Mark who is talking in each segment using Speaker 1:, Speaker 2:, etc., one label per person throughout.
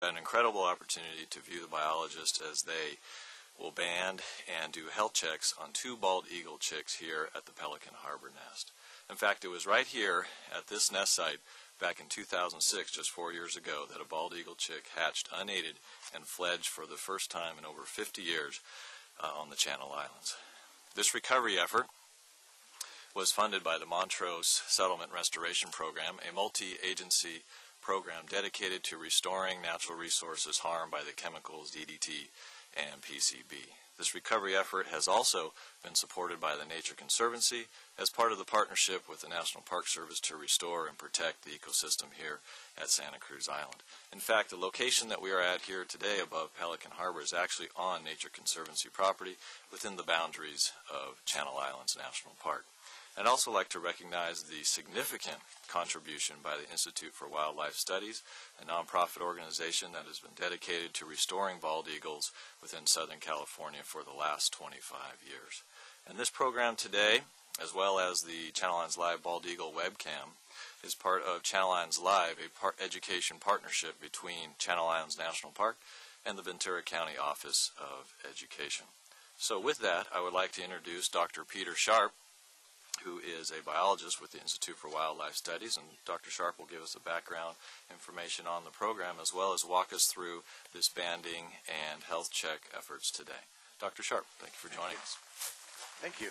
Speaker 1: An incredible opportunity to view the biologists as they will band and do health checks on two bald eagle chicks here at the Pelican Harbor nest. In fact, it was right here at this nest site back in 2006, just 4 years ago, that a bald eagle chick hatched unaided and fledged for the first time in over 50 years on the Channel Islands. This recovery effort was funded by the Montrose Settlement Restoration Program, a multi-agency program dedicated to restoring natural resources harmed by the chemicals DDT and PCB. This recovery effort has also been supported by the Nature Conservancy as part of the partnership with the National Park Service to restore and protect the ecosystem here at Santa Cruz Island. In fact, the location that we are at here today above Pelican Harbor is actually on Nature Conservancy property within the boundaries of Channel Islands National Park. I'd also like to recognize the significant contribution by the Institute for Wildlife Studies, a nonprofit organization that has been dedicated to restoring bald eagles within Southern California for the last 25 years. And this program today, as well as the Channel Islands Live Bald Eagle webcam, is part of Channel Islands Live, a education partnership between Channel Islands National Park and the Ventura County Office of Education. So with that, I would like to introduce Dr. Peter Sharp, who is a biologist with the Institute for Wildlife Studies, and Dr. Sharp will give us a background information on the program as well as walk us through this banding and health check efforts today. Dr. Sharp, thank you for joining us.
Speaker 2: Thank you.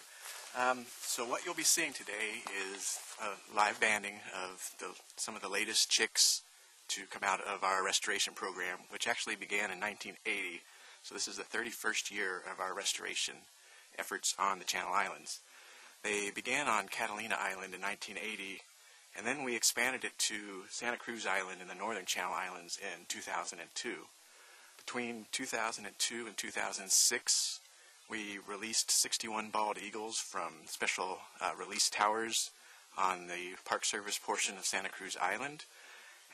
Speaker 2: So what you'll be seeing today is a live banding of some of the latest chicks to come out of our restoration program, which actually began in 1980. So this is the 31st year of our restoration efforts on the Channel Islands. They began on Catalina Island in 1980, and then we expanded it to Santa Cruz Island in the northern Channel Islands in 2002. Between 2002 and 2006, we released 61 bald eagles from special release towers on the Park Service portion of Santa Cruz Island,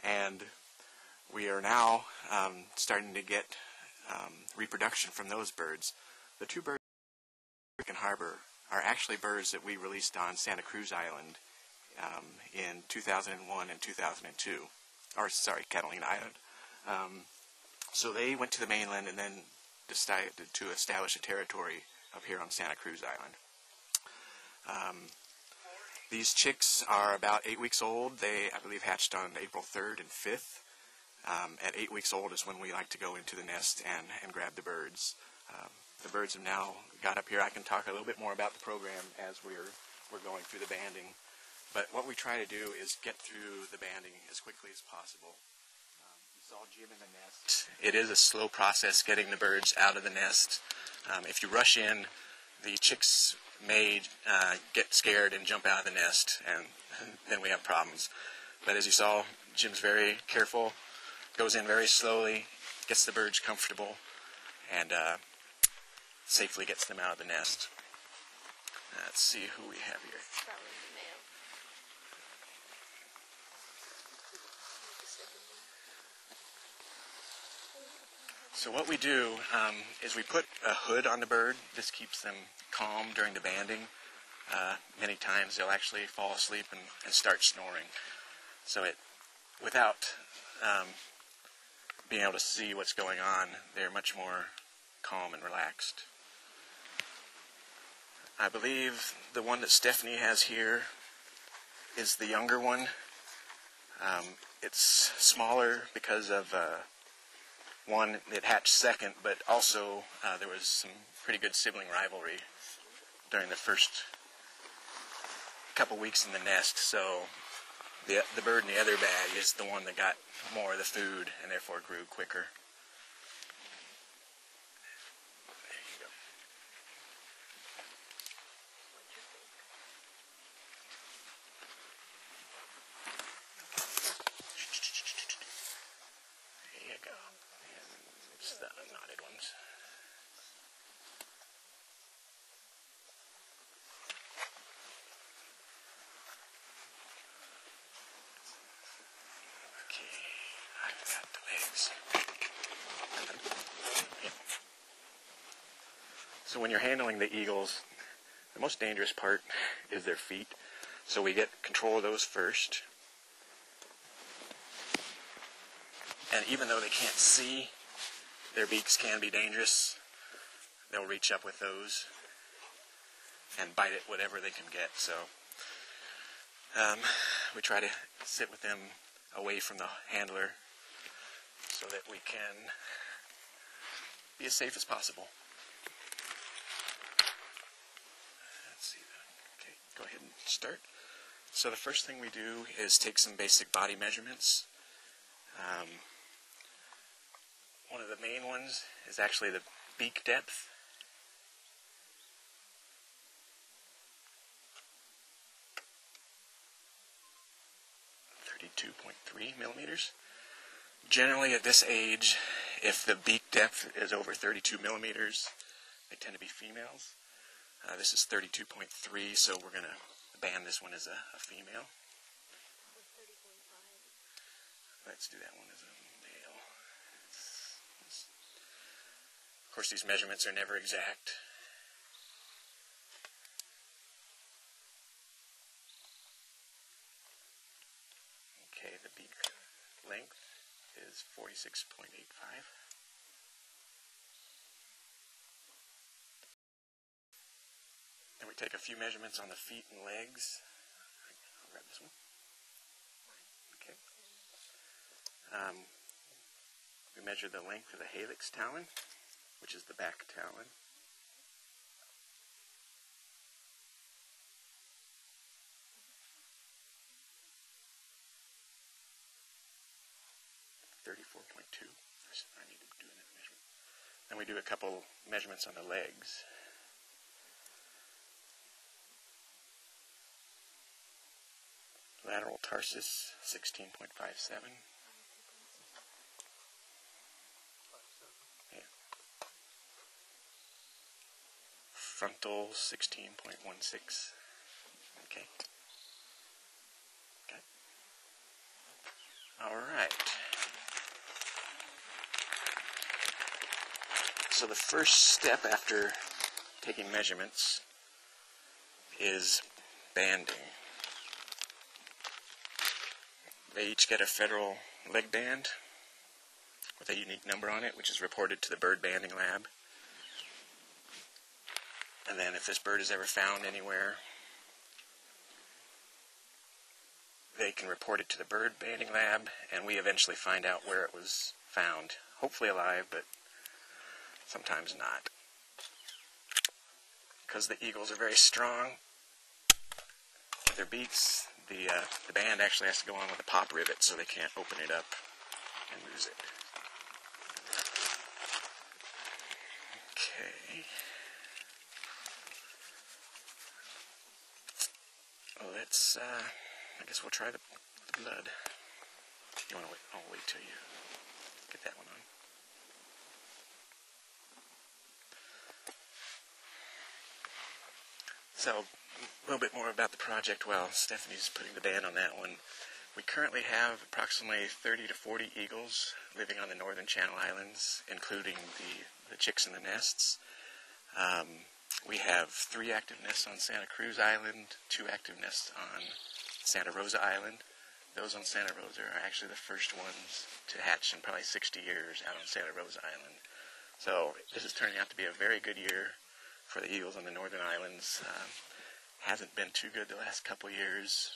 Speaker 2: and we are now starting to get reproduction from those birds. The two birds in Pelican Harbor are actually birds that we released on Santa Cruz Island in 2001 and 2002, or sorry, Catalina Island. So they went to the mainland and then decided to establish a territory up here on Santa Cruz Island. These chicks are about 8 weeks old. They, I believe, hatched on April 3rd and 5th. At 8 weeks old is when we like to go into the nest and grab the birds. The birds have now got up here. I can talk a little bit more about the program as we're going through the banding. But what we try to do is get through the banding as quickly as possible. You saw Jim in the nest. It is a slow process getting the birds out of the nest. If you rush in, the chicks may get scared and jump out of the nest, and then we have problems. But as you saw, Jim's very careful, goes in very slowly, gets the birds comfortable, and safely gets them out of the nest. Let's see who we have here. So what we do is we put a hood on the bird. This keeps them calm during the banding. Many times they'll actually fall asleep and start snoring. So without being able to see what's going on, they're much more calm and relaxed. I believe the one that Stephanie has here is the younger one. It's smaller because of one, it hatched second, but also there was some pretty good sibling rivalry during the first couple weeks in the nest. So the bird in the other bag is the one that got more of the food and therefore grew quicker. The knotted ones. Okay, I've got the legs. So when you're handling the eagles, the most dangerous part is their feet. So we get control of those first. And even though they can't see, their beaks can be dangerous. They'll reach up with those and bite at whatever they can get. So we try to sit with them away from the handler so that we can be as safe as possible. Let's see. Okay, go ahead and start. So the first thing we do is take some basic body measurements. One of the main ones is actually the beak depth. 32.3 millimeters. Generally at this age, if the beak depth is over 32 millimeters, they tend to be females. This is 32.3, so we're going to band this one as a female. Let's do that one as a male. Of course, these measurements are never exact. Okay, the beak length is 46.85. Then we take a few measurements on the feet and legs. I'll grab this one. Okay. We measure the length of the halix talon, which is the back talon. I need to do another measurement. Then we do a couple measurements on the legs. Lateral tarsus, 16.57. Yeah. Frontal, 16.16. Okay. Okay. All right. So the first step after taking measurements is banding. They each get a federal leg band with a unique number on it, which is reported to the bird banding lab. And then if this bird is ever found anywhere, they can report it to the bird banding lab, and we eventually find out where it was found. Hopefully alive, but sometimes not. Because the eagles are very strong with their beaks, the band actually has to go on with a pop rivet so they can't open it up and lose it. Okay. Let's, I guess we'll try the blood. You want to wait? I'll wait till you get that one on. So, a little bit more about the project while Stephanie's putting the band on that one. We currently have approximately 30 to 40 eagles living on the northern Channel Islands, including the chicks in the nests. We have 3 active nests on Santa Cruz Island, 2 active nests on Santa Rosa Island. Those on Santa Rosa are actually the first ones to hatch in probably 60 years out on Santa Rosa Island. So this is turning out to be a very good year for the eagles on the northern islands. Hasn't been too good the last couple years.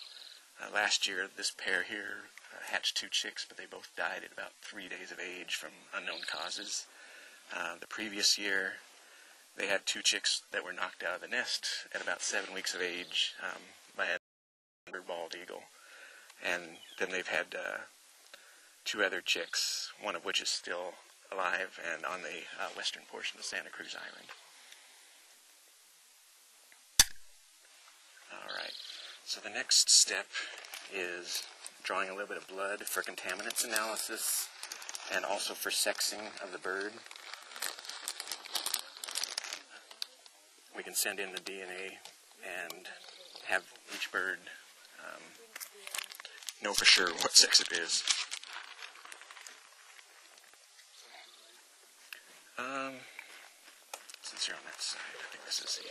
Speaker 2: Last year, this pair here hatched 2 chicks, but they both died at about 3 days of age from unknown causes. The previous year, they had 2 chicks that were knocked out of the nest at about 7 weeks of age by a bald eagle. And then they've had 2 other chicks, one of which is still alive and on the western portion of Santa Cruz Island. Alright, so the next step is drawing a little bit of blood for contaminants analysis and also for sexing of the bird. We can send in the DNA and have each bird know for sure what sex it is. Since you're on that side, I think this is the